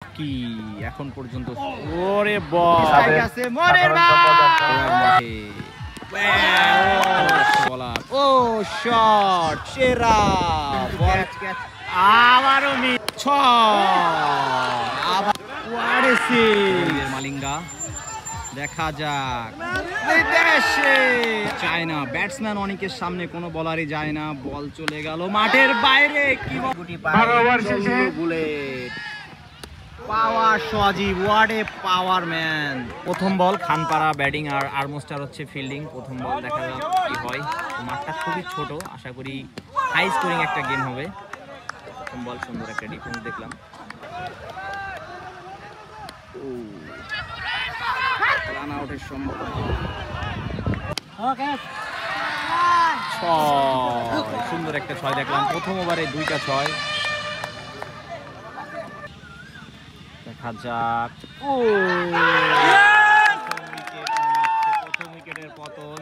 কি এখন পর্যন্ত ওরে বল আছে মনের মাঠে ও শট সেরা বল আবারও মিছ আবার ওয়ারেসি মালিঙ্গা দেখা যাক বিদেশে চায় না ব্যাটসম্যান অনেকের সামনে কোনো বলারই যায় না বল চলে গেল মাঠের বাইরে কি bullet power Sajib what a power man প্রথম বল খানপাড়া ব্যাটিং আর আরমোস্টার হচ্ছে ফিল্ডিং প্রথম বল দেখা যাক কি হয় মাঠটা খুবই ছোট আশা করি হাই স্কোরিং একটা গেম হবে প্রথম বল সুন্দর একটা ডিফেন্স দেখলাম রান আউটের সম্ভাবনা সুন্দর একটা 6 দেখলাম প্রথম ওভারে 2টা 6 দেখা যাক ও প্রথম উইকেটের পতন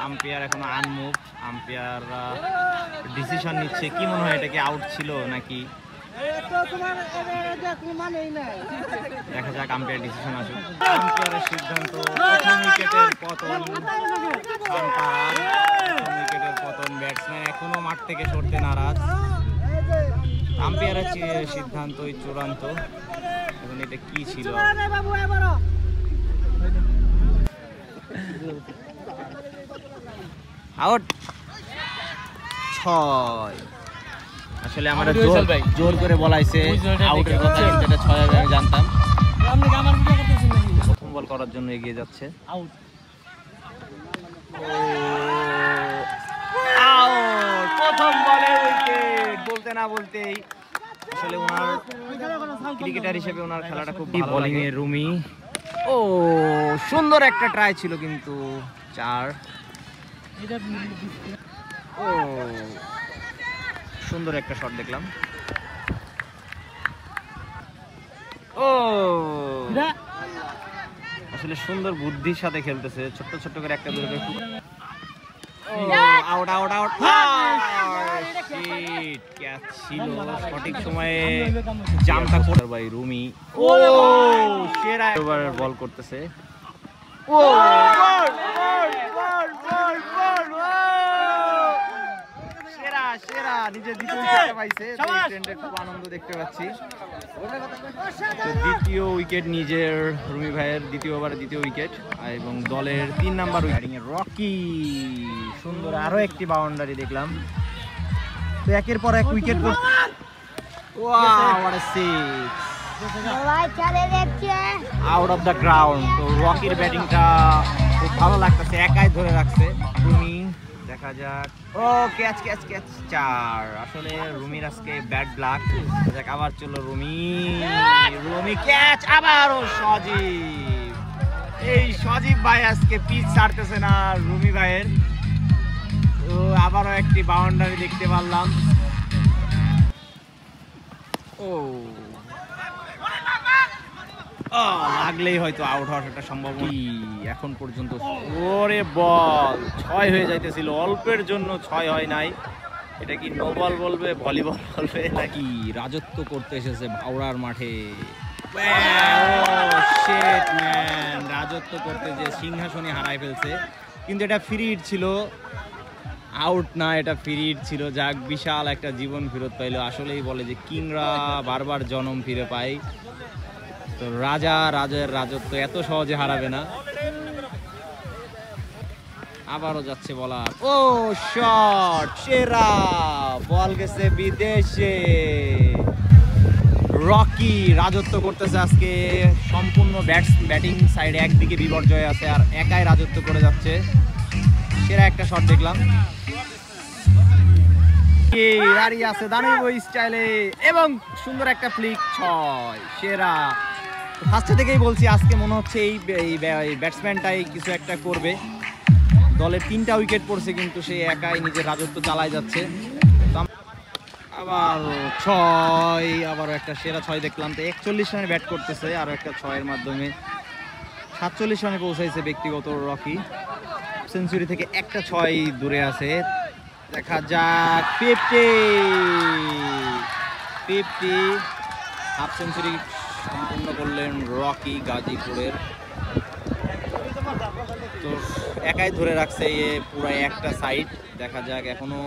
আম্পায়ার এখনো আনমুভ আম্পায়ার ডিসিশন নিচ্ছে কি মনে হয় এটা কি আউট ছিল নাকি দেখা যাক আম্পায়ার ডিসিশন আসুক আম্পায়ারের সিদ্ধান্ত প্রথম উইকেটের পতন উইকেটের পতন ব্যাটসম্যান এখনো মাঠ থেকে সরতে নারাজ আম্পায়ারের সিদ্ধান্তই চূড়ান্ত এখন এটা কি ছিল আউট 6 আসলে আমার জোর করে বলাইছে আউটের কথা কিন্তু এটা 6 আমি জানতাম প্রথম বল করার জন্য এগিয়ে যাচ্ছে আউট আউট প্রথম বলে উইকেট বলতে না বলতেই আসলে ওনার ক্রিকেটার হিসেবে ওনার খেলাটা খুব ভালো বোলিং এ রুমি ও সুন্দর একটা ট্রাই ছিল কিন্তু 4 ও সুন্দর একটা শট দেখলাম ও আসলে সুন্দর বুদ্ধির সাথে খেলতেছে ছোট্ট ছোট্ট করে একটা দূরে আউট আউট আউট ক্যাচ ছিল সঠিক সময়ে জাম্পটা করে ভাই রুমি ও সেরা ওভার বল করতেছে ও সেরা সেরা নিজের দ্বিতীয় উইকেট পাইছে ট্রেন্ডে খুব আনন্দ দেখতে পাচ্ছি দ্বিতীয় উইকেট নিজের রুমি ভাইয়ের দ্বিতীয় ওভারে দ্বিতীয় উইকেট এবং দলের 3 নাম্বার উইকেটিং এ রকি সুন্দর আরো একটি বাউন্ডারি দেখলাম তো একের পর এক wicket wow what a six out of the ground তো রকির ব্যাটিংটা খুব ভালো লাগতেছে একাই ধরে রাখছে রুমি দেখা যাক ও ক্যাচ ক্যাচ ক্যাচ 4 আসলে রুমির আজকে ব্যাড লাক দেখ আবার চলো রুমি রুমি ক্যাচ আবারও সজীব এই সজীব ভাই আজকে পিচ ছাড়তেছে না রুমি ভাইয়ের তো আবারও একটি বাউন্ডারি দেখতে পারলাম ও লাগলেই হয়তো আউট হওয়ার একটা সম্ভাবনা এখন পর্যন্ত ওরে বল 6 হয়ে যাইতেছিল অল্পের জন্য 6 হয় নাই এটা কি নো বল বলবে ভলিবল বলবে নাকি রাজত্ব করতে এসেছে ভাওড়ার মাঠে শিট ম্যান রাজত্ব করতে যে সিংহাসনে হারাই ফেলছে কিন্তু এটা ফ্রি হিট ছিল আউট না এটা ফ্রি হিট ছিল যাক বিশাল একটা জীবন ফেরত পাইলো আসলেই বলে যে কিংরা বারবার জন্ম ফিরে পায় তো রাজার রাজত্ব এত সহজে হারাবে না আবারও যাচ্ছে বলার ও শট সেরা বল গেছে বিদেশে রকি রাজত্ব করতেছে আজকে সম্পূর্ণ ব্যাটিং সাইডে একদিকে বিপর্যয় আছে আর একাই রাজত্ব করে যাচ্ছে সেরা একটা শট দেখলাম দাঁড়িয়ে আছে দাঁড়িয়ে স্টাইলে এবং সুন্দর একটা ফ্লিক 6 সেরা ফার্স্টে থেকেই বলছি আজকে মনে হচ্ছে এই ব্যাটসম্যানটাই কিছু একটা করবে দলের 3টা উইকেট পড়ছে কিন্তু সে একাই নিজের রাজত্ব চালায় যাচ্ছে আবার 6 আবারও একটা সেরা 6 দেখলাম তো 41 রানে ব্যাট করতেছে আরো একটা 6 এর মাধ্যমে 47 রানে পৌঁছাইছে ব্যক্তিগত রকি সেঞ্চুরি থেকে একটা 6 দূরে আছে দেখা যাক 50 হাফ সেঞ্চুরি সম্পূর্ণ করলেন রকি গাজীপুরের। তো একাই ধরে রাখছে পুরো একটা সাইড। দেখা যাক, এখনো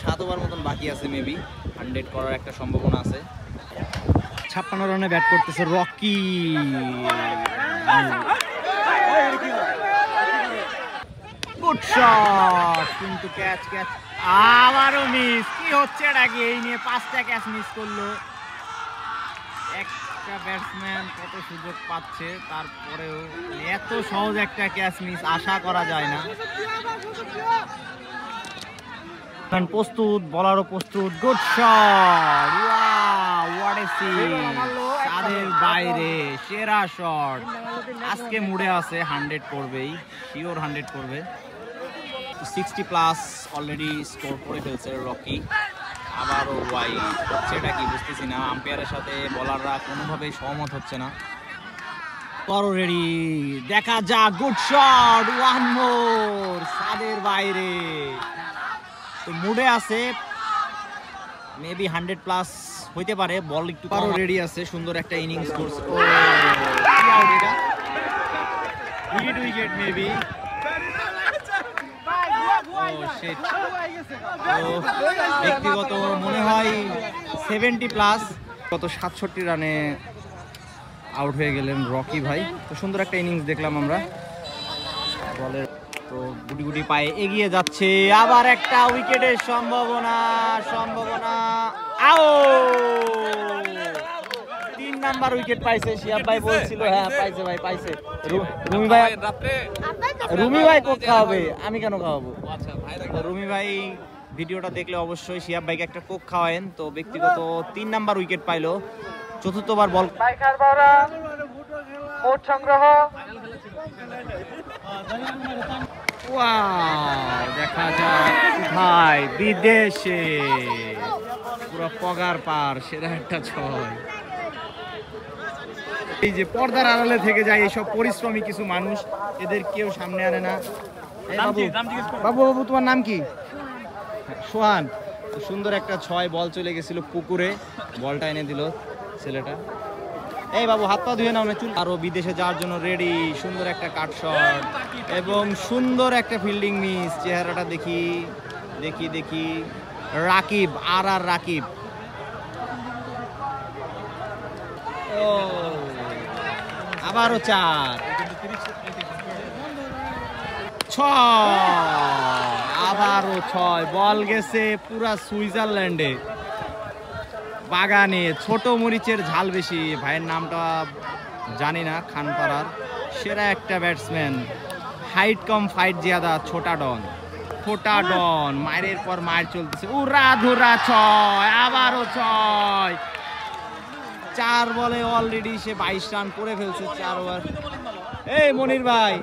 7 ওভার মতন বাকি আছে, মেবি 100 করার একটা সম্ভাবনা আছে। 56 রানে ব্যাট করতেছে রকি। গুড শট, কিন্তু ক্যাচ আবারও মিস। কি হচ্ছে এটা কি? এই নিয়ে 5টা ক্যাচ মিস করলো। একটা ব্যাটসম্যান কত সুযোগ পাচ্ছে, তারপরেও এত সহজ একটা ক্যাচ মিস আশা করা যায় না। প্রস্তুত, বলারও প্রস্তুত। Good shot, what a scene, তাদের বাইরে সেরা শট। আজকে মুডে আছে, 100 করবেই, শিওর 100 করবে। 60+ অলরেডি স্কোর করে ফেলছে রকি। আবারও ওয়াইড, সেটা কি বুঝতেছি না। আম্পায়ারের সাথে বলাররা কোনোভাবেই সহমত হচ্ছে না। বড় রেডি, দেখা যাক। গুড শট, ওয়ান মোর, সাদের বাইরে। তো মুডে আছে, মেবি 100+ হইতে পারে। বল একটু বড় রেডি আছে, সুন্দর একটা ইনিংস করছে। Wicket maybe. ব্যক্তিগত মনে হয় 70+। গত 67 রানে আউট হয়ে গেলেন রকি ভাই। তো সুন্দর একটা ইনিংস দেখলাম আমরা। বলের তো গুটি গুটি পায়ে এগিয়ে যাচ্ছে। আবার একটা উইকেটের সম্ভাবনা। আও, 3 নাম্বার উইকেট পাইছে। শিহাব ভাই বলছিল, হ্যাঁ পাইছে ভাই, পাইছে। রুমি ভাই কোক খাওয়াবে, আমি কেন খাওয়াবো? রুমি ভাই ভিডিওটা দেখলে অবশ্যই শিহাব ভাইকে একটা কোক খাওয়ায়েন। তো ব্যক্তিগত 3 নাম্বার উইকেট পাইলো, চতুর্থবার বল। সংগ্রহ, দেখা যাক ভাই, বিদেশে পুরো পগার পার, সেরা একটা 6। এই যে পর্দার আড়ালে থেকে যায় এইসব পরিশ্রমী কিছু মানুষ, এদের কেউ সামনে আনে না। বাবু, তোমার নাম কি? সোহান। সুন্দর একটা 6, বল চলে গেছিল পুকুরে, বলটা এনে দিল ছেলেটা। এই বাবু, হাত পা ধুয়ে নাও না, চুল। আরো বিদেশে যাওয়ার জন্য রেডি। সুন্দর একটা কাট শট এবং সুন্দর একটা ফিল্ডিং মিস। চেহারাটা দেখি। রাকিব, আর রাকিব। আবারও 4, 6, আবারও 6। বল গেছে পুরা সুইজারল্যান্ডে, বাগানে। ছোট মরিচের ঝাল বেশি, ভাইয়ের নামটা জানি না, খানপাড়ার। সেরা একটা ব্যাটসম্যান, হাইট কম ফাইট জিয়াদা, ছোটা ডন। মায়ের পর মায়ের চলতেছে। উড়া ধুরা 6, আবারও 6। 4 বলে অলরেডি সে 22 রান করে ফেলছে, 4 ওভার। এই মনির ভাই,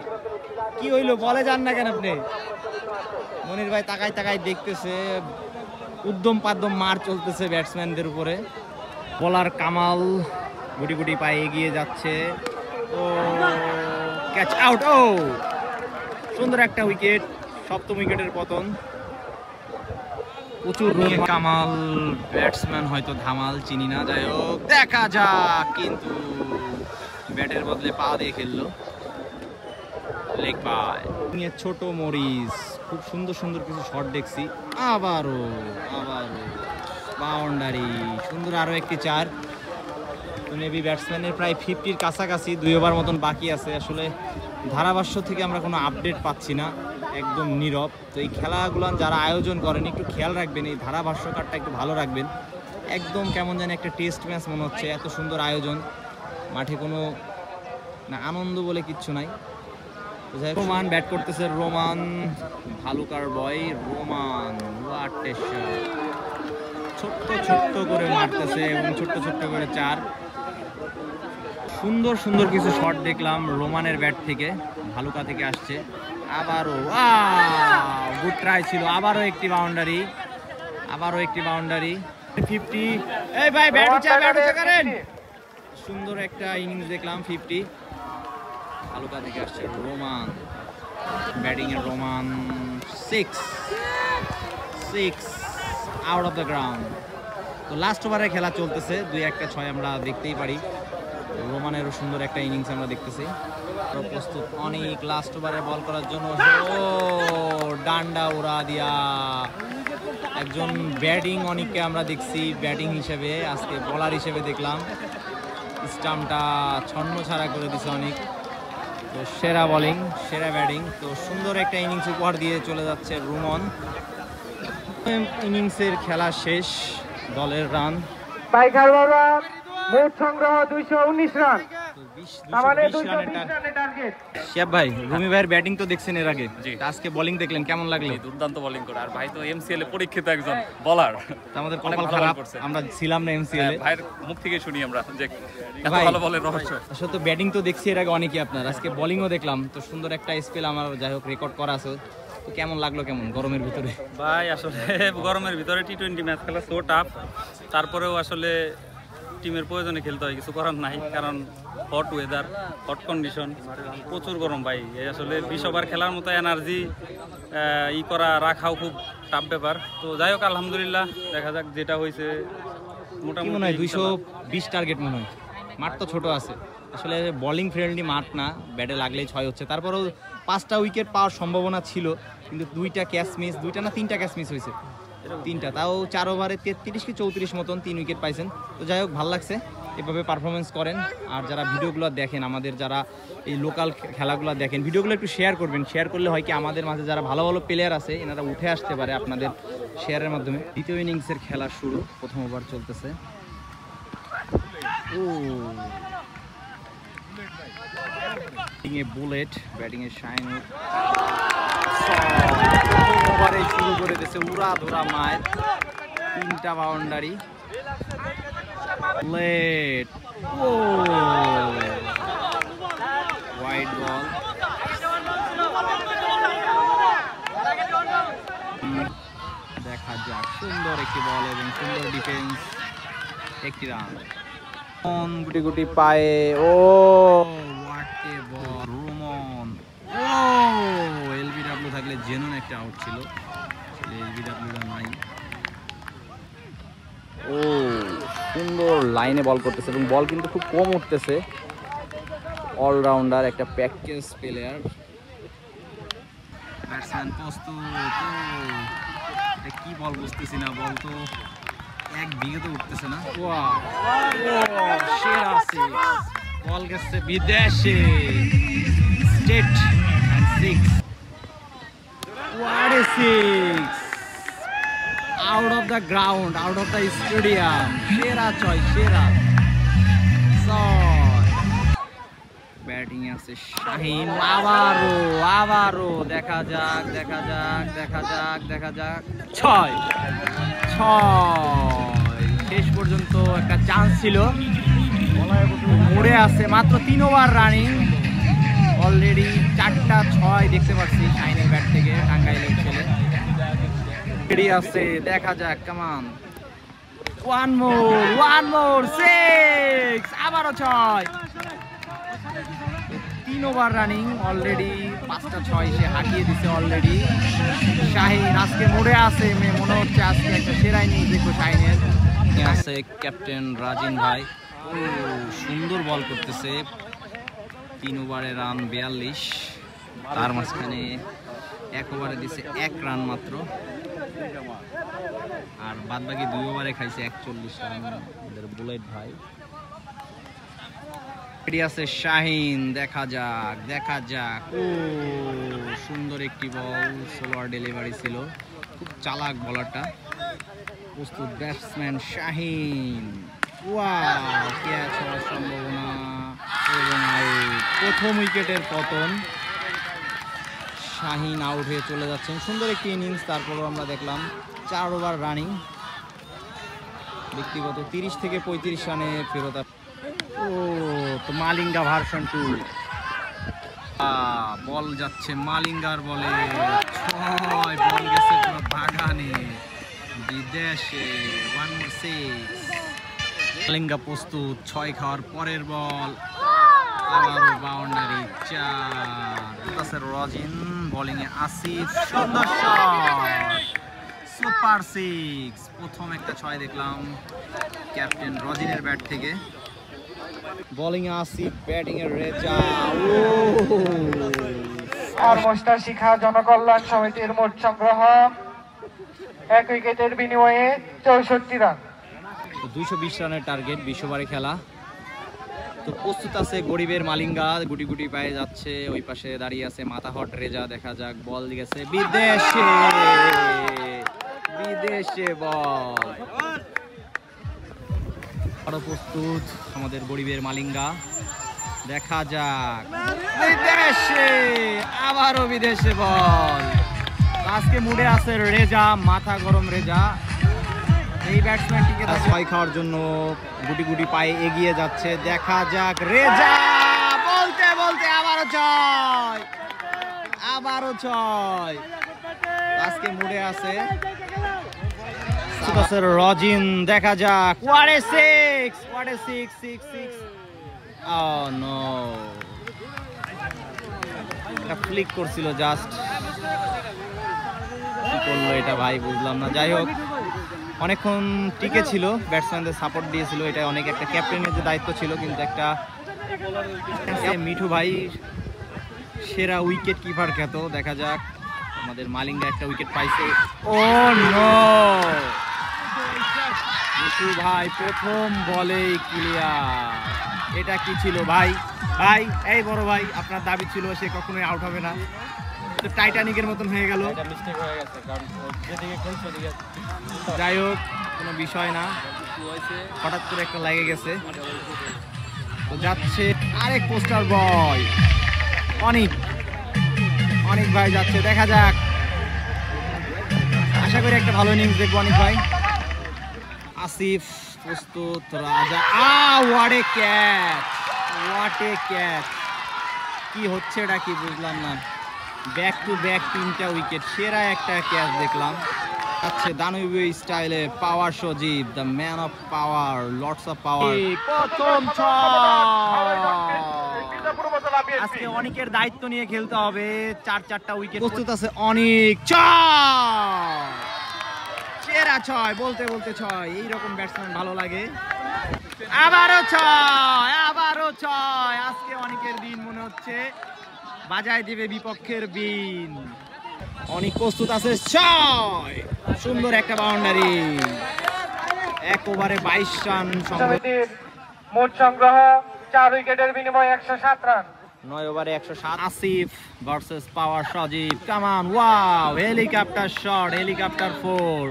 কি হইলো? বলে যান না কেন আপনি? মনির ভাই তাকাই দেখতেছে। উদ্যম পাদ্যম মার চলতেছে ব্যাটসম্যানদের উপরে। বলার কামাল গুটি পায়ে এগিয়ে যাচ্ছে। ও ক্যাচ আউট। ও সুন্দর একটা উইকেট, 7ম উইকেটের পতন। প্রচুর কামাল ব্যাটসম্যান, হয়তো ধামাল, চিনি না। যাই হোক, দেখা যাক। কিন্তু ব্যাটের বদলে পা দিয়ে খেললো, লেগ বাই। ছোট মরিচ, খুব সুন্দর কিছু শট দেখছি। আবারও বাউন্ডারি, সুন্দর আরো একটি 4। তো মেবি ব্যাটসম্যানের প্রায় 50-র কাছাকাছি, 2 ওভার মতন বাকি আছে। আসলে ধারাভাষ্য থেকে আমরা কোনো আপডেট পাচ্ছি না, একদম নীরব। তো এই খেলাগুলো যারা আয়োজন করেন একটু খেয়াল রাখবেন, এই ধারাভাষ্যকারটা একটু ভালো রাখবেন। একদম কেমন যেন একটা টেস্ট ম্যাচ মনে হচ্ছে, এত সুন্দর আয়োজন। মাঠে কোনো না আনন্দ বলে কিচ্ছু নাই। রোমান ব্যাট করতেছে। রোমান, ভালুকার বয় রোমান, ছোট্ট করে মারতেছে এবং ছোট্ট করে 4। সুন্দর কিছু শট দেখলাম রোমানের ব্যাট থেকে, ভালুকা থেকে আসছে। আবারও গুড ট্রাই ছিল। আবারও একটি বাউন্ডারি। 50। এই ভাই, ব্যাট উঁচা করেন। সুন্দর একটা ইনিংস দেখলাম, 50। ভালুকা থেকে আসছে রোমান, ব্যাটিং এর Roman. 6 out of the ground. তো লাস্ট ওভারে খেলা চলতেছে, 2-1-6 আমরা দেখতেই পারি। রোমানেরও সুন্দর একটা ইনিংস আমরা দেখতেছি। তো প্রস্তুত অনেক লাস্ট ওভারে বল করার জন্য। ও ডান্ডা উড়া দিয়া একজন ব্যাটিং অনেককে আমরা দেখছি ব্যাটিং হিসেবে, আজকে বলার হিসেবে দেখলাম। স্টাম্পটা ছন্ন ছাড়া করে দিছে অনেক। তো সেরা বোলিং, সেরা ব্যাটিং। তো সুন্দর একটা ইনিংস উপহার দিয়ে চলে যাচ্ছে রুমন। ইনিংসের খেলা শেষ, দলের রান পাইকার বাবা মোট সংগ্রহ 219 রান। শিয়াব ভাই, রুমি ভাইয়ের ব্যাটিং তো দেখছেন এর আগে, আজকে বোলিং দেখলেন, কেমন লাগলো? দুর্দান্ত বোলিং করে, আর ভাই তো এমসিএল এ পরীক্ষিত একজন বোলার। আমাদের কপাল খারাপ, আমরা ছিলাম না এমসিএল এ। ভাইয়ের মুখ থেকে শুনি আমরা যে এত ভালো বলের রহস্য। আসলে তো ব্যাটিং তো দেখছি এর আগে অনেকই আপনার, আজকে বোলিংও দেখলাম। তো সুন্দর একটা স্পেল আমার যাই হোক রেকর্ড করা আছে। তো কেমন লাগলো, কেমন গরমের ভিতরে? ভাই আসলে গরমের ভিতরে টি20 ম্যাচ খেলা সো টাফ, তারপরেও আসলে টিমের প্রয়োজনে খেলতে হয়, কিছু করার নাই। কারণ হট ওয়েদার, হট কন্ডিশন, প্রচুর গরম ভাই। আসলে 20 ওভার খেলার মতো এনার্জি রাখাও খুব টাফ ব্যাপার। তো যাই হোক আলহামদুলিল্লাহ, দেখা যাক যেটা হয়েছে। মোটামুটি মনে হয় 220 টার্গেট মনে হয়। মাঠ তো ছোট আছে, আসলে বোলিং ফ্রেন্ডলি মাঠ না, ব্যাটে লাগলেই 6 হচ্ছে। তারপরেও 5টা উইকেট পাওয়ার সম্ভাবনা ছিল, কিন্তু 2টা ক্যাচ মিস, 2টা না 3টা ক্যাচ মিস হয়েছে, 3টা, তাও 4 ওভারে 33 কি 34 মতন 3 উইকেট পাইছেন। তো যাই হোক ভালো লাগছে, এভাবে পারফরমেন্স করেন। আর যারা ভিডিওগুলো দেখেন, আমাদের যারা এই লোকাল খেলাগুলো দেখেন, ভিডিওগুলো একটু শেয়ার করবেন। শেয়ার করলে হয় কি, আমাদের মাঝে যারা ভালো ভালো প্লেয়ার আছে এনারা উঠে আসতে পারে আপনাদের শেয়ারের মাধ্যমে। দ্বিতীয় ইনিংসের খেলা শুরু, প্রথম ওভার চলতেছে। ব্যাটিংয়ে বুলেট, ব্যাটিংয়ে শাইন ওভারে শুরু করে দিয়েছে উড়া ধরা মায়ের, 3টা বাউন্ডারি। লেট, ও ওয়াইড বল। দেখা যাক, সুন্দর একটি বল এবং সুন্দর ডিফেন্স, একটি রান। গুটি গুটি পায়ে, oh what a ball, Rumon. Oh LBW থাকলে জেনুইন একটা আউট ছিল, এলবিডব্লিউটা নাই। ও সুন্দর লাইনে বল করতেছে এবং বল কিন্তু খুব কম উঠতেছে। অলরাউন্ডার, একটা প্যাকেজ প্লেয়ার। ব্যাটসম্যান প্রস্তুত। এটা কি বল বুঝতেছি না, বল তো এক দিকে তো উঠতেছে না। সেরা সিক্স, বল গেছে বিদেশে, state and 6। What a six! Out of the ground, out of the stadium. সেরা ছয়, সেরা ছয়। ব্যাটিং আছে শাহিন, আবারও দেখা যাক, দেখা যাক, দেখা যাক, দেখা যাক। 6 শেষ পর্যন্ত একটা চান্স ছিল, মোড়ে আছে। মাত্র 3 ওভার রানিং, অলরেডি 4টা 6 দেখতে পাচ্ছি শাহিনের ব্যাট থেকে, টাঙ্গাইলের ছেলে। রেডি আছে, দেখা যাক, কামান। ওয়ান মোর 6, আবারও 6। 3 ওভার রানিং, অলরেডি 5টা 6 সে হাঁকিয়ে দিছে অলরেডি। শাহিন আজকে মোড়ে আছে, মনে হচ্ছে আজকে একটা সেরা ইনিংস দেখবো শাহিনের। আছে ক্যাপ্টেন রাজিন ভাই, সুন্দর বল করতেছে। 3 ওভারে রান 42, তার মাঝখানে 1 ওভারে দিছে 1 রান মাত্র, আর বাদ বাকি 2 ওভারে খাইছে 41 রান আমাদের বুলেট ভাই। রেডি আছে শাহিন, দেখা যাক, দেখা যাক। ও সুন্দর একটি বল, সোলার ডেলিভারি ছিল, খুব চালাক বলারটা। প্রস্তুত ব্যাটসম্যান শাহিন, ওয়াও ক্যাচ হওয়ার সম্ভাবনা এবং আউট। প্রথম উইকেটের পতন, শাহিন আউট হয়ে চলে যাচ্ছেন। সুন্দর একটি ইনিংস, তারপরও আমরা দেখলাম 4 ওভার রানিং, ব্যক্তিগত 30 থেকে 35 রানে ফেরত। ও তো মালিঙ্গা ভার্সন 2, বল যাচ্ছে মালিঙ্গার বলে 6, বল গেছে পুরো বাগানে বিদেশে। 1 মোর 6, মালিঙ্গা প্রস্তুত, 6 খাওয়ার পরের বল, আবারও বাউন্ডারি 4। রাজিন বোলিং এ আসিফ, সুন্দর শট, সুপার 6, প্রথম একটা 6 দেখলাম ক্যাপ্টেন রজিনের ব্যাট থেকে। বোলিং আসিফ, ব্যাটিং এর রেজা। আর মোস্টার শিখা জনকল্যাণ সমিতির মোট সংগ্রহ 1 উইকেটের বিনিময়ে 64 রান। 220 রানের টার্গেট, বিশ্ববারে খেলা। তো প্রস্তুত আছে গরিবের মালিঙ্গা, গুটি গুটি পায়ে যাচ্ছে। ওই পাশে দাঁড়িয়ে আছে মাথা হট রেজা। দেখা যাক, বল গেছে বিদেশে, বিদেশে বল। আরো প্রস্তুত আমাদের গরিবের মালিঙ্গা। দেখা যাক, বিদেশে, আবারও বিদেশে বল। আজকে মুডে আছে রেজা, মাথা গরম রেজা। এই ব্যাটসম্যানটিকে 6 খাওয়ার জন্য গুটি গুটি পায়ে এগিয়ে যাচ্ছে। দেখা যাক, রেজা বলতে বলতে আবারও 6, আবারও 6। আজকে মুডে আছে রজিন। দেখা যাক, what a 6, what a 6, 6, 6। Oh no, এটা ফ্লিক করছিল জাস্ট, কি করলো এটা ভাই বুঝলাম না। যাই হোক, অনেকক্ষণ টিকে ছিল, ব্যাটসম্যানদের সাপোর্ট দিয়েছিল। এটা অনেক একটা ক্যাপ্টেনের যে দায়িত্ব ছিল, কিন্তু একটা মিঠু ভাই সেরা উইকেট কিপার খ্যাত। দেখা যাক, আমাদের মালিঙ্গা একটা উইকেট পাইছে। ও নো, মিঠু ভাই প্রথম বলেই ক্লিয়ার। এটা কি ছিল ভাই? ভাই, এই বড় ভাই, আপনার দাবি ছিল সে কখনোই আউট হবে না, তো টাইটানিকের মতন হয়ে গেল। যাই হোক, কোনো বিষয় না, হঠাৎ করে একটা লেগে গেছে। তো যাচ্ছে আরেক পোস্টার বয়, অনেক অনেক ভাই যাচ্ছে। দেখা যাক, আশা করি একটা ভালো ইনিংস দেখবো অনেক ভাই। আসিফ প্রস্তুত, Raja. What a catch, what a catch. কি হচ্ছে এটা, কি বুঝলাম না। ব্যাক টু ব্যাক 3টা উইকেট, সেরা একটা ক্যাচ দেখলাম। আচ্ছা, দানবীয় স্টাইলে power Sajib, the man of power, lots of power. প্রথম 6। আজকে অনেকের দায়িত্ব নিয়ে খেলতে হবে, 4-4টা উইকেট। প্রস্তুত আছে অনেক, 6, সেরা 6, বলতে বলতে 6। এইরকম ব্যাটসম্যান ভালো লাগে। আবারও 6, আবারও 6। আজকে অনেকের দিন মনে হচ্ছে বাজায় দিবে বিপক্ষের বিন। অনেক প্রস্তুত আছে, 6, সুন্দর একটা বাউন্ডারি। 1 ওভারে 22 রান। সমিতির মোট সংগ্রহ 4 উইকেটের বিনিময়ে 107 রান। 9 ওভারে 107। Asif versus power Sajib. Come on, wow, helicopter shot, helicopter 4।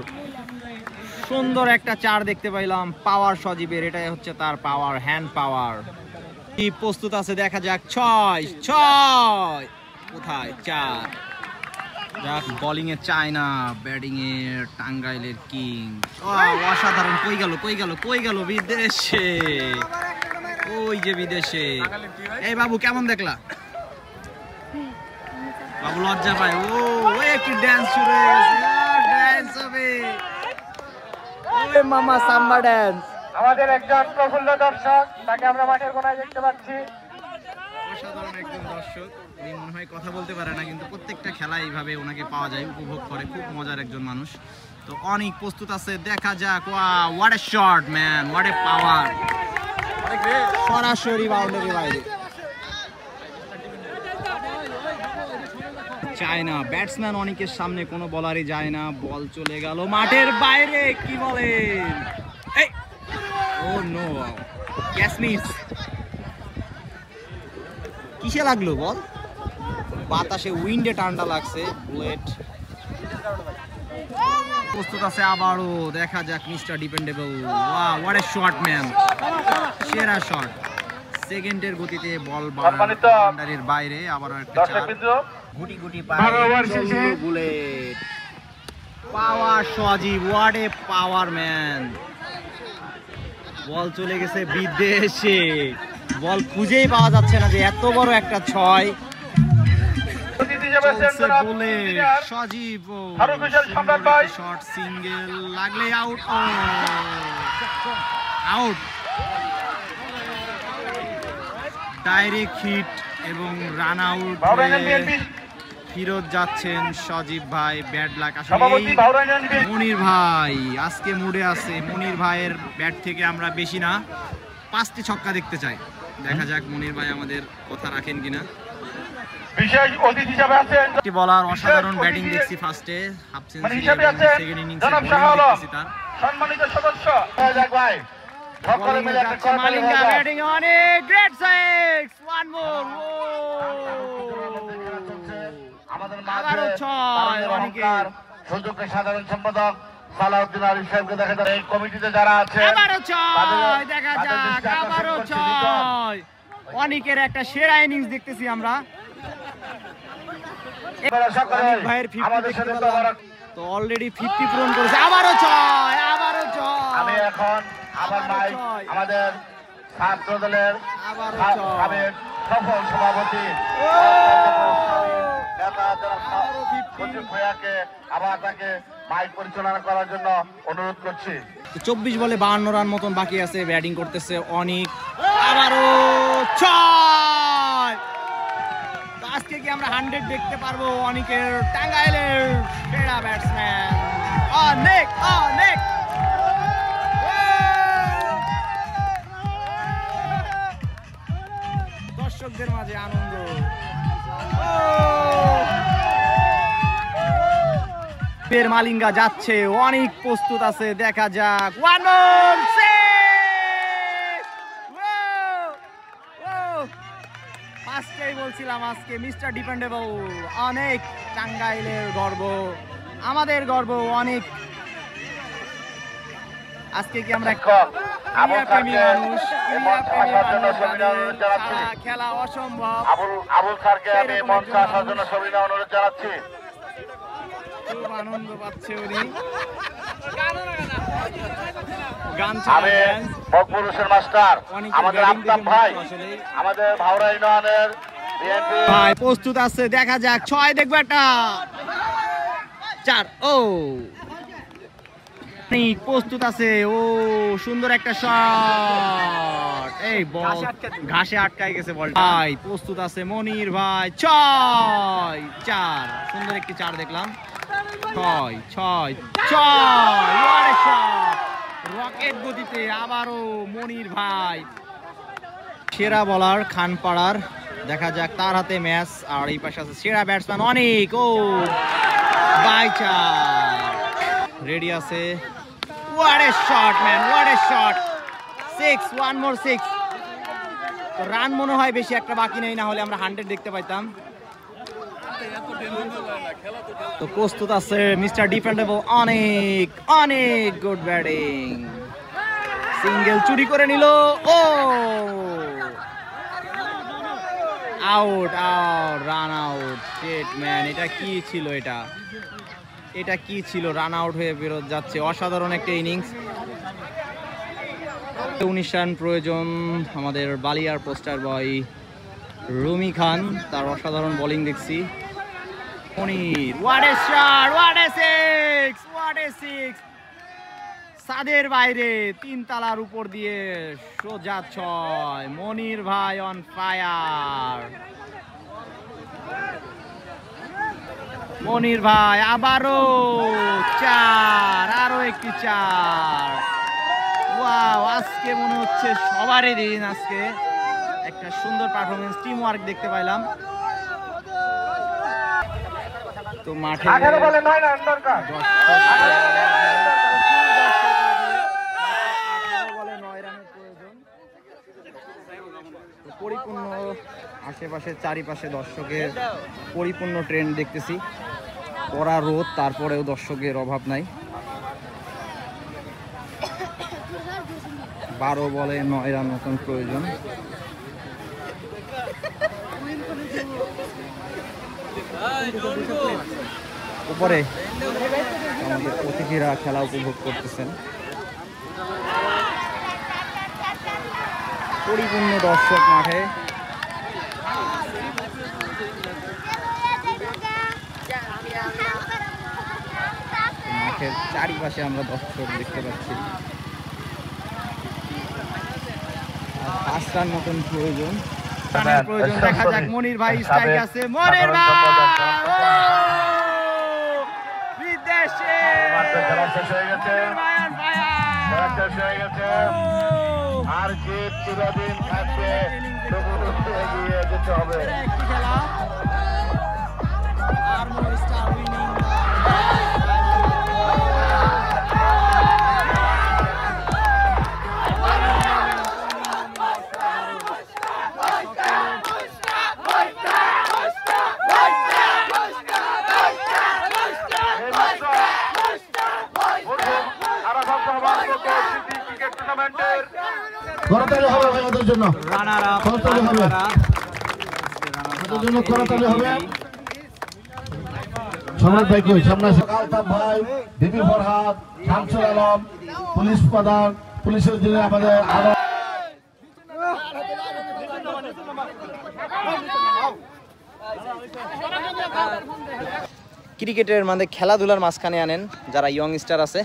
সুন্দর একটা 4 দেখতে পাইলাম পাওয়ার সজীবের। এটাই হচ্ছে তার পাওয়ার, হ্যান্ড পাওয়ার। কি প্রস্তুত আছে, দেখা যাক, 6, কোথায় 4। যাক, বোলিং এ চায়না, ব্যাটিং এ টাঙ্গাইলের কিং। অসাধারণ। কই গেল, কই গেল, কই গেল, বিদেশে, ওই যে বিদেশে। এই বাবু, কেমন দেখলা? বাবু লজ্জা পায়। ও একটু ড্যান্স শুরু হয়ে গেছে, ড্যান্স হবে। ওই মামা, সাম্বা ড্যান্স। আমাদের একজন প্রফুল্ল দর্শক, তাকে আমরা মাঠের কোনায় দেখতে পাচ্ছি। অসাধারণ একজন দর্শক, উনি মনে হয় কথা বলতে পারে না, কিন্তু প্রত্যেকটা খেলা এইভাবে ওনাকে পাওয়া যায়, উপভোগ করে। খুব মজার একজন মানুষ। তো অনেক প্রস্তুত আছে, দেখা যাক। What a shot man, what a power. সরাসরি বাউন্ডারি বাইরে। চায় না ব্যাটসম্যান, অনেকের সামনে কোনো বলারই যায় না। বল চলে গেল মাঠের বাইরে। কি বলেন? এই, ও নো, ক্যাচ মিস। কিসে লাগলো বল? বাতাসে, উইন্ডে টান্ডা লাগছে। বুলেট প্রস্তুত আছে আবারও। দেখা যাক, mister dependable. Wow, what a shot man, সেরা শট। সেকেন্ডের গতিতে বল বাউন্ডারির বাইরে। আবারও একটা 4, গুটি গুটি পায়, bullet. Power Sajib, what a power man. Ball চলে গেছে বিদেশে, বল খুঁজেই পাওয়া যাচ্ছে না যে এত বড় একটা 6। সজীব শট, সিঙ্গেল লাগলে আউট, আউট। ডাইরেক্ট হিট এবং রান আউট। ফিরত যাচ্ছেন সজীব ভাই, ব্যাড লাক। সভাপতি আসলে ভাওরা নিয়ে নিবে। মনির ভাই আজকে মুডে আছে। মনির ভাইয়ের ব্যাট থেকে আমরা বেশি না 5টি ছক্কা দেখতে চাই। দেখা যাক মনির ভাই আমাদের কথা রাখেন কিনা। বিশেষ অতিথি হিসাবে আছেন একটি বলার অসাধারণ ব্যাটিং দেখছি ফার্স্টে, হাফ মানে সেঞ্চুরি হিসাবে এবং আছেন সেকেন্ড ইনিংসে জনাব বোলিং শাহ আলম। দেখতেছি তার। সম্মানিত সদস্য যাক ভাই সকলে মিলে একটা করতালি মালিঙ্গা হয়ে যাক। ব্যাটিং অনেক গ্রেট সিক্স, ওয়ান মোর। আমাদের আবারও মাঝে ছয়, তারুণ্যের অনেকে। অহংকার সুযোগের সাধারণ সম্পাদক সালাউদ্দিন আলী সাহেবকে দেখা যায়। এই কমিটিতে যারা আছে আবারও ছয়, দেখা যাক আবারও ছয়। অনেকের একটা সেরা ইনিংস দেখতেছি আমরা। অনেক ভাইয়ের 50 আমাদের দেখতে সাথে পেলাম। তো অলরেডি 50 পূরণ করেছে। আবারও ছয়, আবারও আমি ছয়, এখন আমার আবারও ভাই ছয়। আমাদের ছাত্র দলের আবারও ছয়। সাবেক সফল সভাপতি ও! নেতা জনাব আবারও 50। সচিব ভূঁইয়াকে আবার তাকে মাইক পরিচালনা করার জন্য অনুরোধ করছি। তো 24 বলে 52 রান মতন বাকি আছে। ব্যাটিং করতেছে অনেক। আবারও ছয়। তো আজকে কি আমরা 100 দেখতে পারবো? অনেকের টাঙ্গাইলের সেরা ব্যাটসম্যান অনেক অনেক। দর্শকদের মাঝে আনন্দ। মালিঙ্গা যাচ্ছে, অনেক প্রস্তুত আছে। দেখা যাক, ওয়ান মোর ফার্স্টেই বলছিলাম আজকে মিস্টার ডিপেন্ডেবল অনেক, টাঙ্গাইলের গর্ব, আমাদের গর্ব অনেক। আজকে কি আমরা ক্রীড়াপ্রেমী মানুষ, ক্রীড়াপ্রেমী মানুষ, যাদের ছাড়া খেলা অসম্ভব। আবুল স্যারকে আমি মঞ্চে আসার জন্য সবিনয় অনুরোধ জানাচ্ছি। খুব আনন্দ পাচ্ছে উনি। গান আমি চালাবেন। মকবুল মাস্টার, অনেকের আমাদের batting আফতাব দেখে ভাই, মনে হচ্ছে আসলেই। আমাদের ভাওরা ইউনিয়নের বিএনপি ভাই প্রস্তুত আছে। দেখা যাক, ছয় দেখবো একটা, 4। ও প্রস্তুত আছে। ও সুন্দর একটা শট। এই বল ঘাসে আটকায় গেছে বল। ভাই প্রস্তুত আছে মনির ভাই। 6, 4। সুন্দর একটি 4 দেখলাম। 6, 6, 6। রকেট গতিতে আবারও মনির ভাই। সেরা বলার খানপাড়ার। দেখা যাক তার হাতে ম্যাচ। আর এই পাশে আছে সেরা ব্যাটসম্যান অনেক। ও বাই 4 রেডি আছে। What a shot man, what a shot. 6, one more 6. তো রান মনে হয় বেশি একটা বাকি নেই, না হলে আমরা 100 দেখতে পাইতাম। তো প্রস্তুত আছে মিস্টার ডিফেন্ডেবল অনেক অনেক। গুড ব্যাটিং, সিঙ্গেল চুরি করে নিল। Oh out, out, run out. Shit man, এটা কি ছিল? এটা কি ছিল? রান আউট হয়ে বেরোত যাচ্ছে। অসাধারণ একটা ইনিংস। 19 রান প্রয়োজন আমাদের বালিয়ার পোস্টার বয় রুমি খান, তার অসাধারণ বোলিং দেখছি। Monir, what a shot, what a six, what a six. সাদের বাইরে 3 তালার উপর দিয়ে সোজা 6। মনির ভাই অন ফায়ার। মনির ভাই আবারও 4, আরো একটি 4। ওয়াও, আজকে মনে হচ্ছে সবারই দিন। আজকে একটা সুন্দর পারফরমেন্স, টিম ওয়ার্ক দেখতে পাইলাম। তো মাঠে 18 বলে 9 রান দরকার। 18 বলে 9 রানের প্রয়োজন। তো পরিপূর্ণ আশেপাশে চারিপাশে দর্শকের পরিপূর্ণ ট্রেন্ড দেখতেছি। কড়া রোদ, তারপরেও দর্শকের অভাব নাই। 12 বলে 9 রান মতন প্রয়োজন। উপরে আমাদের অতিথিরা খেলা উপভোগ করতেছেন। পরিপূর্ণ দর্শক মাঠে। মাঠের চারিপাশে আমরা দর্শক দেখতে পাচ্ছি। 5 রান মতন প্রয়োজন। টানের প্রয়োজন। দেখা যাক মনির ভাই স্ট্রাইক আছে, মনির ভাই বিদেশে খেলা শেষ হয়ে গেছে, খেলা শেষ হয়ে গেছে। আর জিত চিরদিন থাকবে, তবু এগিয়ে যেতে হবে। একটি খেলা আর মনির স্টার উইনিং। করতালি হবে ভাই ওদের জন্য, রানার আপ, করতালি হবে ওদের জন্য, করতালি হবে। সম্রাট ভাই কই সামনে আসে, আলতাফ ভাই, বিবি ফরহাদ, শামসুল আলম, পুলিশ প্রধান, পুলিশের জন্য আমাদের আরো ক্রিকেটের মানে খেলাধুলার মাঝখানে আনেন যারা ইয়ং স্টার আছে